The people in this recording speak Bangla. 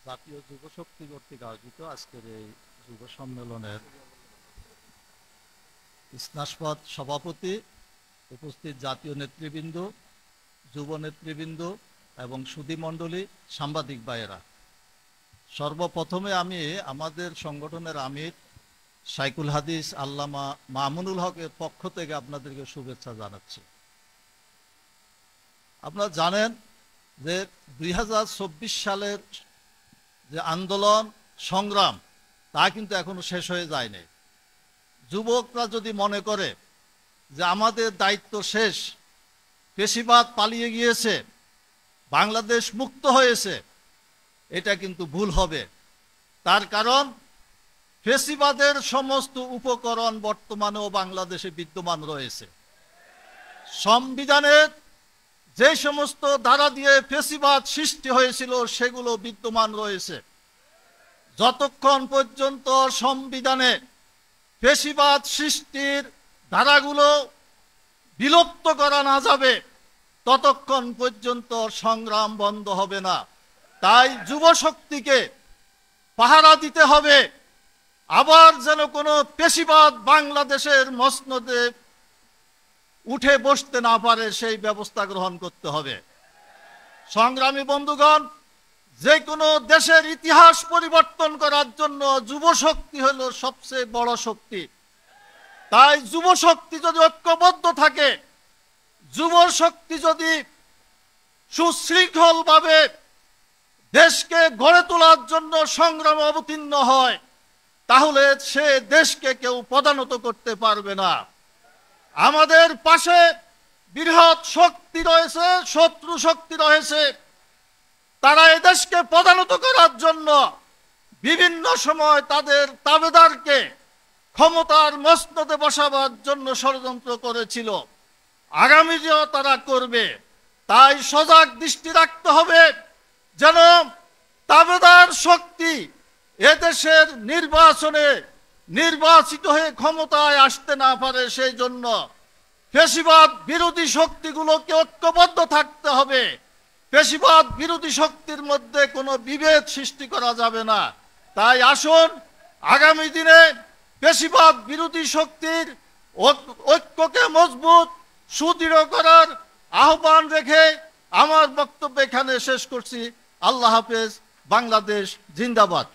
জাতীয় যুব শক্তি কর্তৃক আয়োজিত আজকের এই যুব সম্মেলনের স্নাসপদ সভাপতি, উপস্থিত জাতীয় নেতৃবৃন্দ, যুব নেতৃবৃন্দ এবং সুধীমণ্ডলী, সাংবাদিক ভাইয়েরা, সর্বপ্রথমে আমি আমাদের সংগঠনের আমির শাইখুল হাদিস আল্লামা মামুনুল হকের পক্ষ থেকে আপনাদেরকে শুভেচ্ছা জানাচ্ছি। আপনারা জানেন যে 2024 সালের যে আন্দোলন সংগ্রাম তা কিন্তু এখনো শেষ হয়ে যায়নি। যুবকরা যদি মনে করে যে আমাদের দায়িত্ব শেষ, পেশিবাদ পালিয়ে গিয়েছে, বাংলাদেশ মুক্ত হয়েছে, এটা কিন্তু ভুল হবে। তার কারণ ফেসিবাদের সমস্ত উপকরণ বর্তমানেও বাংলাদেশে বিদ্যমান রয়েছে। সংবিধানের যে সমস্ত ধারা দিয়ে ফেসিবাদ সৃষ্টি হয়েছিল সেগুলো বিদ্যমান রয়েছে। যতক্ষণ পর্যন্ত সংবিধানে ফেসিবাদ সৃষ্টির ধারাগুলো বিলুপ্ত করা না যাবে ততক্ষণ পর্যন্ত সংগ্রাম বন্ধ হবে না। তাই যুব শক্তিকে পাহারা দিতে হবে, আবার যেন কোনো পেশিবাদ বাংলাদেশের মসনদে উঠে বসতে না পারে সেই ব্যবস্থা গ্রহণ করতে হবে। সংগ্রামী বন্ধুগণ, যে কোনো দেশের ইতিহাস পরিবর্তন করার জন্য যুব শক্তি হলো সবচেয়ে বড় শক্তি। তাই যুব শক্তি যদি ঐক্যবদ্ধ থাকে, যুব শক্তি যদি সুশৃঙ্খলভাবে দেশকে গড়ে তোলার জন্য সংগ্রামে অবতীর্ণ হয়, তাহলে সে দেশকে কেউ পদানত করতে পারবে না। আমাদের পাশে বৃহৎ শক্তি রয়েছে, শত্রু শক্তি রয়েছে। তারা এদেশকে পদানত করার জন্য বিভিন্ন সময় তাদের তাবেদারকে ক্ষমতার মসনদে বসাবার জন্য ষড়যন্ত্র করেছিল, আগামীতেও তারা করবে। তাই সজাগ দৃষ্টি রাখতে হবে যেন তাবেদার শক্তি এদেশের নির্বাচনে নির্বাচিত হয়ে ক্ষমতায় আসতে না পারে। সেই জন্য ফেসিবাদ বিরোধী শক্তিগুলোকে ঐক্যবদ্ধ থাকতে হবে। ফেসিবাদ বিরোধী শক্তির মধ্যে কোনো বিভেদ সৃষ্টি করা যাবে না। তাই আসুন আগামী দিনে ফেসিবাদ বিরোধী শক্তির ঐক্যকে মজবুত সুদৃঢ় করার আহ্বান রেখে আমার বক্তব্য এখানে শেষ করছি। আল্লাহ হাফেজ। বাংলাদেশ জিন্দাবাদ।